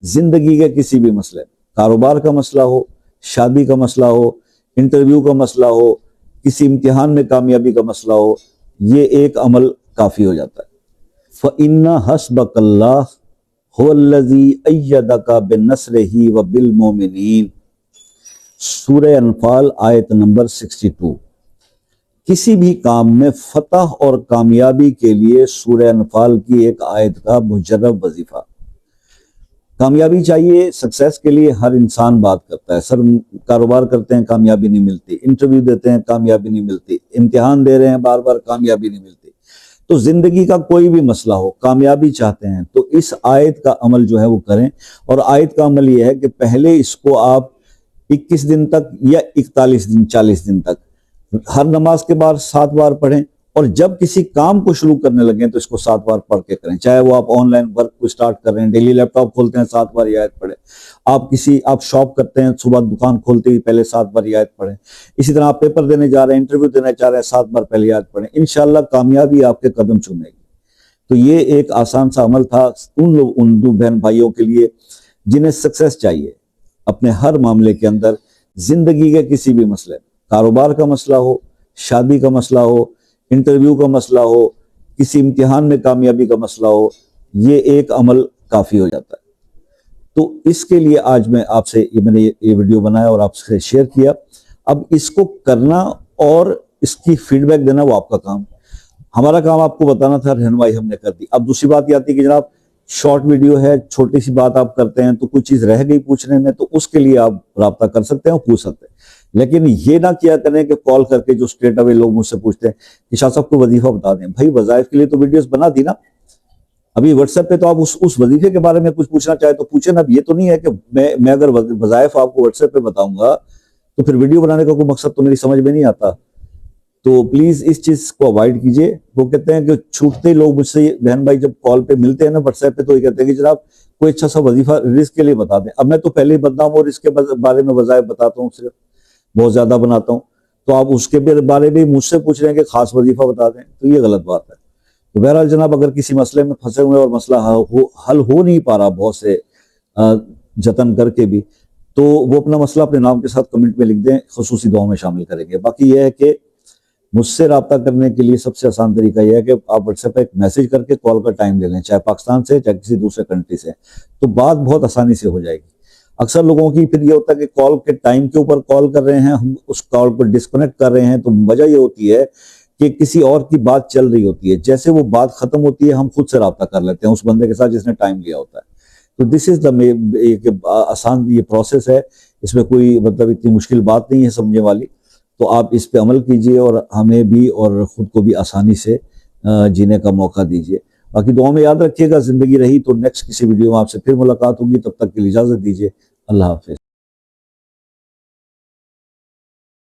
زندگی کے کسی بھی مسئلے، کاروبار کا مسئلہ ہو، شادی کا مسئلہ ہو، انٹرویو کا مسئلہ ہو، کسی امتحان میں کامیابی کا مسئلہ ہو، یہ ایک عمل کافی ہو جاتا ہے۔ فَإِنَّ حَسْبَكَ اللَّهُ هُوَ الَّذِي أَيَّدَكَ بِنَصْرِهِ وَبِالْمُؤْمِنِينَ، سورہ انفال آیت نمبر 62۔ کسی بھی کام میں فتح اور کامیابی کے لیے سورہ انفال کی ایک آیت کا مجرب وظیفہ۔ کامیابی چاہیے، سکسیس کے لیے ہر انسان بات کرتا ہے، سر کاروبار کرتے ہیں کامیابی نہیں ملتی، انٹرویو دیتے ہیں کامیابی نہیں ملتی، امتحان دے رہے ہیں بار بار کامیابی نہیں ملتی۔ تو زندگی کا کوئی بھی مسئلہ ہو، کامیابی چاہتے ہیں تو اس آیت کا عمل جو ہے وہ کریں، اور آیت کا عمل یہ ہے کہ پہلے اس کو آپ 21 دن تک یا 41 دن 40 دن تک ہر نماز کے بعد 7 بار پڑھیں، اور جب کسی کام کو شروع کرنے لگیں تو اس کو 7 بار پڑھ کے کریں، چاہے وہ آپ آن لائن ورک کو سٹارٹ کر رہے ہیں، ڈیلی لیپ ٹاپ کھولتے ہیں 7 بار یہ آیت پڑھیں، آپ شاپ کرتے ہیں صبح دکان کھولتے ہی پہلے 7 بار یہ آیت پڑھیں، اسی طرح آپ پیپر دینے جا رہے ہیں، انٹرویو دینا چاہ رہے ہیں، 7 بار پہلے یہ آیت پڑھیں، انشاءاللہ کامیابی آپ کے قدم چومے گی۔ تو یہ ایک آسان سا عمل تھا ان دو بہن بھائیوں کے لیے جنہیں سکسیس چاہیے اپنے ہر معاملے کے اندر، زندگی کے کسی بھی مسئلے، کاروبار کا مسئلہ ہو، شادی کا مسئلہ ہو، انٹرویو کا مسئلہ ہو، کسی امتحان میں کامیابی کا مسئلہ ہو، یہ ایک عمل کافی ہو جاتا ہے۔ تو اس کے لیے آج میں نے یہ ویڈیو بنایا اور آپ سے شیئر کیا۔ اب اس کو کرنا اور اس کی فیڈ بیک دینا وہ آپ کا کام، ہمارا کام آپ کو بتانا تھا، رہنمائی ہم نے کر دی۔ اب دوسری بات یہ آتی ہے کہ جناب شارٹ ویڈیو ہے، چھوٹی سی بات آپ کرتے ہیں تو کچھ چیز رہ گئی پوچھنے میں، تو اس کے لیے آپ رابطہ کر سکتے ہیں اور پوچھ سکتے ہیں، لیکن یہ نہ کیا کریں کہ کال کر کے جو اسٹریٹ اوے لوگ مجھ سے پوچھتے ہیں کہ شاہ صاحب کو وظیفہ بتا دیں۔ بھائی وظائف کے لیے تو ویڈیوز بنا دی نا، ابھی واٹس ایپ پہ تو آپ اس وظیفے کے بارے میں کچھ پوچھنا چاہے تو پوچھیں نا۔ یہ تو نہیں ہے کہ میں اگر وظائف آپ کو واٹس ایپ پہ بتاؤں گا تو پھر ویڈیو بنانے کا کوئی مقصد تو میری سمجھ میں نہیں آتا۔ تو پلیز اس چیز کو اوائڈ کیجئے۔ وہ کہتے ہیں کہ چھوٹتے لوگ مجھ سے بہن بھائی جب کال پہ ملتے ہیں نا واٹس ایپ پہ، تو یہ کہتے ہیں کہ جناب کوئی اچھا سا وظیفہ رزق کے لیے بتا دیں۔ اب میں تو پہلے ہی بدنام اور اس کے بارے میں وظائف بتاتا ہوں، صرف بہت زیادہ بناتا ہوں، تو آپ اس کے بارے میں مجھ سے پوچھ رہے ہیں کہ خاص وظیفہ بتا دیں، تو یہ غلط بات ہے۔ تو بہرحال جناب اگر کسی مسئلے میں پھنسے ہوئے اور مسئلہ حل ہو نہیں پا رہا بہت سے جتن کر کے بھی، تو وہ اپنا مسئلہ اپنے نام کے ساتھ کمنٹ میں لکھ دیں، خصوصی دعاؤں میں شامل کریں گے۔ باقی یہ ہے کہ مجھ سے رابطہ کرنے کے لیے سب سے آسان طریقہ یہ ہے کہ آپ واٹس ایپ پہ ایک میسج کر کے کال کا ٹائم لے لیں، چاہے پاکستان سے چاہے کسی دوسرے کنٹری سے، تو بات بہت آسانی سے ہو جائے گی۔ اکثر لوگوں کی پھر یہ ہوتا ہے کہ کال کے ٹائم کے اوپر کال کر رہے ہیں، ہم اس کال کو ڈسکنیکٹ کر رہے ہیں، تو وجہ یہ ہوتی ہے کہ کسی اور کی بات چل رہی ہوتی ہے، جیسے وہ بات ختم ہوتی ہے ہم خود سے رابطہ کر لیتے ہیں اس بندے کے ساتھ جس نے ٹائم لیا ہوتا ہے۔ تو دس از آسان یہ پروسیس ہے، اس میں کوئی مطلب اتنی مشکل بات نہیں ہے سمجھنے والی۔ تو آپ اس پہ عمل کیجئے اور ہمیں بھی اور خود کو بھی آسانی سے جینے کا موقع دیجئے۔ باقی دعاؤں میں یاد رکھیے گا، زندگی رہی تو نیکسٹ کسی ویڈیو میں آپ سے پھر ملاقات ہوگی، تب تک کے لیے اجازت دیجئے، اللہ حافظ۔